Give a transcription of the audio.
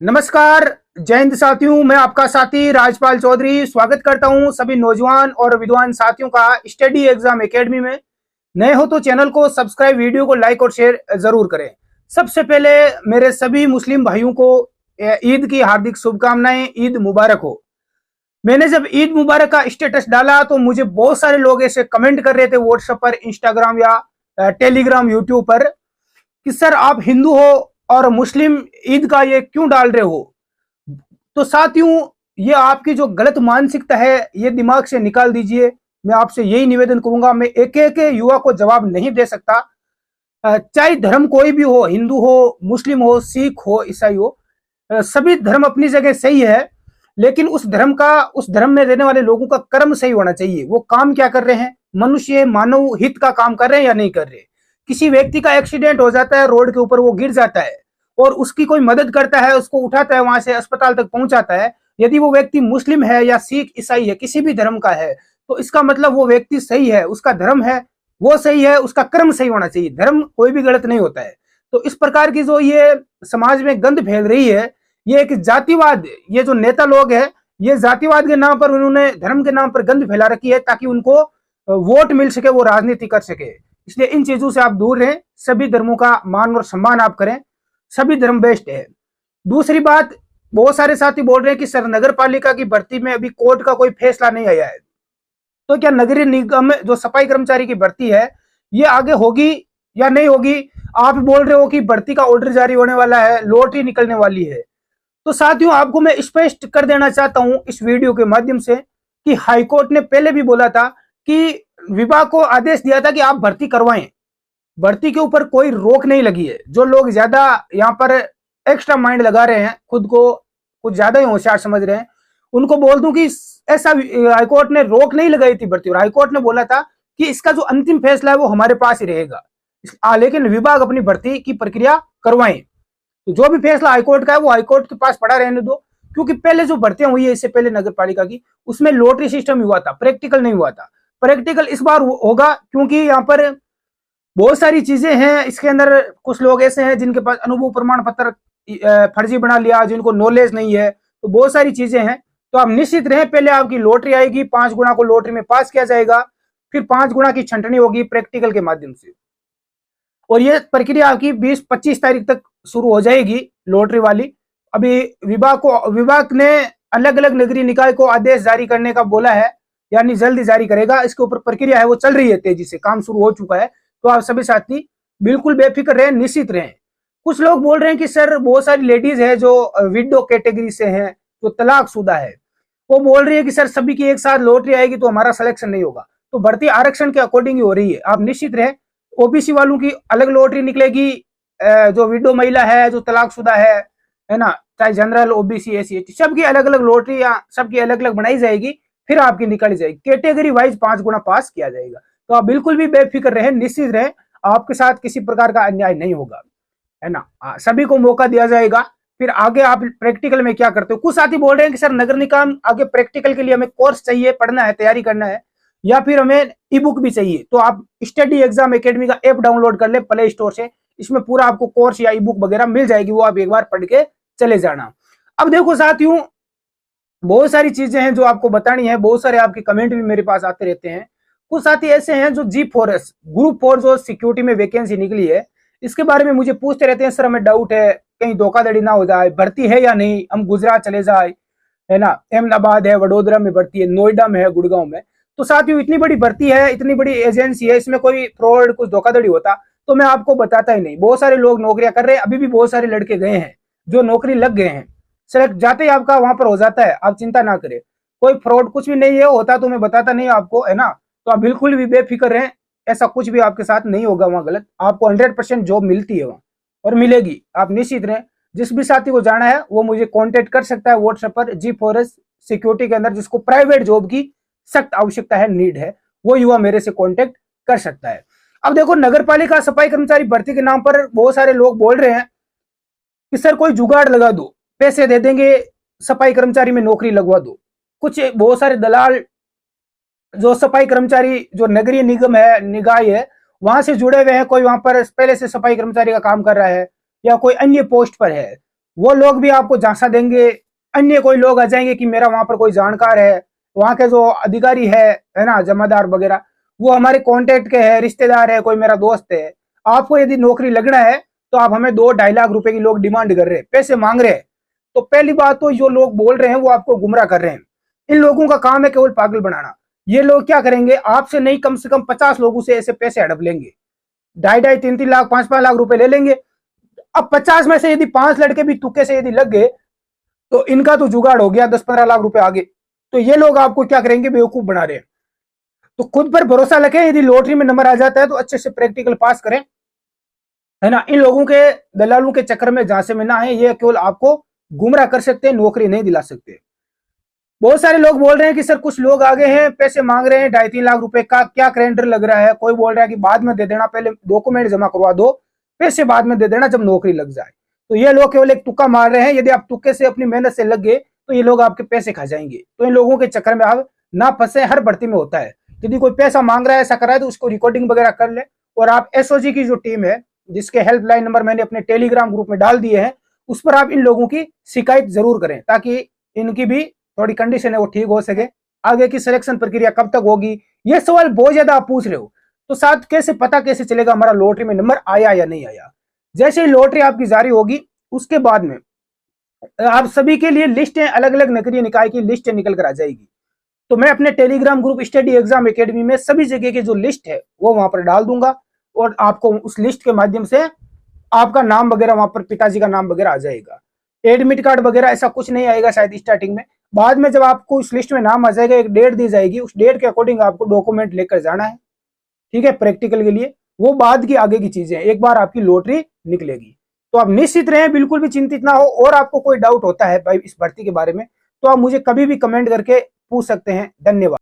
नमस्कार, जय हिंद साथियों। मैं आपका साथी राजपाल चौधरी स्वागत करता हूं सभी नौजवान और विद्वान साथियों का स्टडी एग्जाम एकेडमी में। नए हो तो चैनल को सब्सक्राइब, वीडियो को लाइक और शेयर जरूर करें। सबसे पहले मेरे सभी मुस्लिम भाइयों को ईद की हार्दिक शुभकामनाएं, ईद मुबारक हो। मैंने जब ईद मुबारक का स्टेटस डाला तो मुझे बहुत सारे लोग ऐसे कमेंट कर रहे थे व्हाट्सएप पर, इंस्टाग्राम या टेलीग्राम, यूट्यूब पर कि सर आप हिंदू हो और मुस्लिम ईद का ये क्यों डाल रहे हो। तो साथियों, ये आपकी जो गलत मानसिकता है ये दिमाग से निकाल दीजिए। मैं आपसे यही निवेदन करूंगा। मैं एक एक युवा को जवाब नहीं दे सकता, चाहे धर्म कोई भी हो, हिंदू हो, मुस्लिम हो, सिख हो, ईसाई हो, सभी धर्म अपनी जगह सही है। लेकिन उस धर्म में रहने वाले लोगों का कर्म सही होना चाहिए। वो काम क्या कर रहे हैं, मनुष्य मानव हित का काम कर रहे हैं या नहीं कर रहे। किसी व्यक्ति का एक्सीडेंट हो जाता है, रोड के ऊपर वो गिर जाता है और उसकी कोई मदद करता है, उसको उठाता है, वहां से अस्पताल तक पहुंचाता है। यदि वो व्यक्ति मुस्लिम है या सिख, ईसाई है, किसी भी धर्म का है, तो इसका मतलब वो व्यक्ति सही है, उसका धर्म है वो सही है, उसका कर्म सही होना चाहिए। धर्म कोई भी गलत नहीं होता है। तो इस प्रकार की जो ये समाज में गंद फैल रही है, ये एक जातिवाद, ये जो नेता लोग हैं, ये जातिवाद के नाम पर, उन्होंने धर्म के नाम पर गंद फैला रखी है ताकि उनको वोट मिल सके, वो राजनीति कर सके। इसलिए इन चीजों से आप दूर रहें। सभी धर्मों का मान और सम्मान आप करें। सभी धर्म बेस्ट है। दूसरी बात, बहुत सारे साथी बोल रहे हैं कि सर नगर पालिका की भर्ती में अभी कोर्ट का कोई फैसला नहीं आया है, तो क्या नगरीय निगम में जो सफाई कर्मचारी की भर्ती है ये आगे होगी या नहीं होगी। आप बोल रहे हो कि भर्ती का ऑर्डर जारी होने वाला है, लॉटरी निकलने वाली है। तो साथियों, आपको मैं स्पष्ट कर देना चाहता हूं इस वीडियो के माध्यम से कि हाईकोर्ट ने पहले भी बोला था कि विभाग को आदेश दिया था कि आप भर्ती करवाएं। भर्ती के ऊपर कोई रोक नहीं लगी है। जो लोग ज्यादा यहाँ पर एक्स्ट्रा माइंड लगा रहे हैं, खुद को कुछ ज्यादा ही होशियार समझ रहे हैं, उनको बोल दूं कि ऐसा हाईकोर्ट ने रोक नहीं लगाई थी भर्ती, और हाईकोर्ट ने बोला था कि इसका जो अंतिम फैसला है वो हमारे पास ही रहेगा, लेकिन विभाग अपनी भर्ती की प्रक्रिया करवाएं। तो जो भी फैसला हाईकोर्ट का है वो हाईकोर्ट के पास पड़ा रहने दो। क्योंकि पहले जो भर्तियां हुई है इससे पहले नगर पालिका की, उसमें लॉटरी सिस्टम हुआ था, प्रैक्टिकल नहीं हुआ था। प्रैक्टिकल इस बार होगा क्योंकि यहाँ पर बहुत सारी चीजें हैं। इसके अंदर कुछ लोग ऐसे हैं जिनके पास अनुभव प्रमाण पत्र फर्जी बना लिया, जिनको नॉलेज नहीं है, तो बहुत सारी चीजें हैं। तो आप निश्चित रहें, पहले आपकी लॉटरी आएगी, 5 गुना को लॉटरी में पास किया जाएगा, फिर 5 गुना की छंटनी होगी प्रैक्टिकल के माध्यम से, और ये प्रक्रिया आपकी 20-25 तारीख तक शुरू हो जाएगी लॉटरी वाली। अभी विभाग ने अलग अलग नगरीय निकाय को आदेश जारी करने का बोला है, यानी जल्दी जारी करेगा। इसके ऊपर प्रक्रिया है वो चल रही है, तेजी से काम शुरू हो चुका है। तो आप सभी साथी बिल्कुल बेफिक्र रहें, निश्चित रहें। कुछ लोग बोल रहे हैं कि सर बहुत सारी लेडीज है जो विडो कैटेगरी से हैं, जो तलाकशुदा है, वो बोल रही है कि सर सभी की एक साथ लॉटरी आएगी तो हमारा सिलेक्शन नहीं होगा। तो भर्ती आरक्षण के अकॉर्डिंग ही हो रही है, आप निश्चित रहें। ओबीसी वालों की अलग लॉटरी निकलेगी, जो विडो महिला है, जो तलाकशुदा है ना, चाहे जनरल, ओबीसी, एससी, एसटी, सबकी अलग अलग लॉटरी या सबकी अलग अलग बनाई जाएगी, फिर आपकी निकाली जाएगी, कैटेगरी वाइज 5 गुना पास किया जाएगा। तो आप बिल्कुल भी बेफिक्र रहें, निश्चित रहें, आपके साथ किसी प्रकार का अन्याय नहीं होगा, है ना। सभी को मौका दिया जाएगा। फिर आगे आप प्रैक्टिकल में क्या करते हो। कुछ साथी बोल रहे हैं कि सर नगर निगम आगे प्रैक्टिकल के लिए हमें कोर्स चाहिए, पढ़ना है, तैयारी करना है, या फिर हमें ई बुक भी चाहिए। तो आप स्टडी एग्जाम एकेडमी का ऐप डाउनलोड कर ले प्ले स्टोर से, इसमें पूरा आपको कोर्स या ई बुक वगैरह मिल जाएगी, वो आप एक बार पढ़ के चले जाना। अब देखो साथियों, बहुत सारी चीजें हैं जो आपको बतानी है। बहुत सारे आपके कमेंट भी मेरे पास आते रहते हैं। कुछ साथी ऐसे हैं जो G4S ग्रुप 4 जो सिक्योरिटी में वैकेंसी निकली है, इसके बारे में मुझे पूछते रहते हैं, सर हमें डाउट है कहीं धोखाधड़ी ना हो जाए, भर्ती है या नहीं, हम गुजरात चले जाए, है ना, अहमदाबाद है, वडोदरा में भर्ती है, नोएडा में है, गुड़गांव में। तो साथियों इतनी बड़ी भर्ती है, इतनी बड़ी एजेंसी है, इसमें कोई फ्रॉड, कुछ धोखाधड़ी होता तो मैं आपको बताता ही नहीं। बहुत सारे लोग नौकरियां कर रहे हैं, अभी भी बहुत सारे लड़के गए हैं जो नौकरी लग गए हैं, सिलेक्ट जाते ही आपका वहां पर हो जाता है। आप चिंता ना करें, कोई फ्रॉड कुछ भी नहीं है, होता तो मैं बताता नहीं आपको, है ना। तो आप बिल्कुल भी बेफिक्र रहें, ऐसा कुछ भी आपके साथ नहीं होगा वहां गलत। आपको 100% जॉब मिलती है वहां, और मिलेगी, आप निश्चित रहें। जिस भी साथी को जाना है वो मुझे कांटेक्ट कर सकता है व्हाट्सएप पर। G4S सिक्योरिटी के अंदर जिसको प्राइवेट जॉब की सख्त आवश्यकता है, नीड है, वो युवा मेरे से कांटेक्ट कर सकता है। अब देखो, नगर पालिका सफाई कर्मचारी भर्ती के नाम पर बहुत सारे लोग बोल रहे हैं कि सर कोई जुगाड़ लगा दो, पैसे दे देंगे, सफाई कर्मचारी में नौकरी लगवा दो। कुछ बहुत सारे दलाल जो सफाई कर्मचारी, जो नगरीय निगम है, निकाय है, वहां से जुड़े हुए हैं, कोई वहां पर पहले से सफाई कर्मचारी का काम कर रहा है या कोई अन्य पोस्ट पर है, वो लोग भी आपको झांसा देंगे। अन्य कोई लोग आ जाएंगे कि मेरा वहां पर कोई जानकार है, वहां के जो अधिकारी है ना, जमादार वगैरह, वो हमारे कांटेक्ट के है, रिश्तेदार है, कोई मेरा दोस्त है। आपको यदि नौकरी लगना है तो आप हमें 2-2.5 लाख रुपए की लोग डिमांड कर रहे हैं, पैसे मांग रहे हैं। तो पहली बात तो जो लोग बोल रहे हैं वो आपको गुमराह कर रहे हैं। इन लोगों का काम है केवल पागल बनाना। ये लोग क्या करेंगे, आपसे नहीं कम से कम 50 लोगों से ऐसे पैसे हड़प लेंगे, 2.5-2.5, 3-3 लाख, 5-5 लाख रुपए ले लेंगे। अब 50 में से यदि 5 लड़के भी तुक्के से यदि लग गए तो इनका तो जुगाड़ हो गया, 10-15 लाख रुपए आगे। तो ये लोग आपको क्या करेंगे, बेवकूफ बना रहे हैं। तो खुद पर भरोसा रखें, यदि लॉटरी में नंबर आ जाता है तो अच्छे से प्रैक्टिकल पास करें, है ना। इन लोगों के, दलालों के चक्कर में झांसे में ना है, ये केवल आपको गुमराह कर सकते हैं, नौकरी नहीं दिला सकते। बहुत सारे लोग बोल रहे हैं कि सर कुछ लोग आगे हैं, पैसे मांग रहे हैं 2.5-3 लाख रुपए का, क्या कैलेंडर लग रहा है। कोई बोल रहा है कि बाद में दे देना, पहले डॉक्यूमेंट जमा करवा दो, पैसे बाद में दे देना जब नौकरी लग जाए। तो ये लोग केवल एक तुक्का मार रहे हैं। यदि आप तुक्के से अपनी मेहनत से लग गए तो ये लोग आपके पैसे खा जाएंगे। तो इन लोगों के चक्कर में आप ना फंसे। हर भर्ती में होता है, यदि कोई पैसा मांग रहा है, ऐसा कर रहा है, तो उसको रिकॉर्डिंग वगैरह कर ले। और आप एसओजी की जो टीम है, जिसके हेल्पलाइन नंबर मैंने अपने टेलीग्राम ग्रुप में डाल दिए हैं, उस पर आप इन लोगों की शिकायत जरूर करें, ताकि इनकी भी थोड़ी कंडीशन है वो ठीक हो सके। आगे की सिलेक्शन प्रक्रिया कब तक होगी, ये सवाल बहुत ज्यादा आप पूछ रहे हो। तो साथ कैसे पता कैसे चलेगा हमारा लॉटरी में नंबर आया या नहीं आया। जैसे ही लॉटरी आपकी जारी होगी उसके बाद में आप सभी के लिए लिस्टें, अलग अलग नगरीय निकाय की लिस्ट निकल कर आ जाएगी। तो मैं अपने Telegram group study exam academy में सभी जगह की जो लिस्ट है वो वहां पर डाल दूंगा, और आपको उस लिस्ट के माध्यम से आपका नाम वगैरह, वहां पर पिताजी का नाम वगैरह आ जाएगा। एडमिट कार्ड वगैरह ऐसा कुछ नहीं आएगा शायद स्टार्टिंग में। बाद में जब आपको उस लिस्ट में नाम आ जाएगा, एक डेट दी जाएगी, उस डेट के अकॉर्डिंग आपको डॉक्यूमेंट लेकर जाना है, ठीक है, प्रैक्टिकल के लिए। वो बाद की आगे की चीजें, एक बार आपकी लॉटरी निकलेगी तो आप निश्चित रहें, बिल्कुल भी चिंतित ना हो। और आपको कोई डाउट होता है भाई इस भर्ती के बारे में, तो आप मुझे कभी भी कमेंट करके पूछ सकते हैं। धन्यवाद।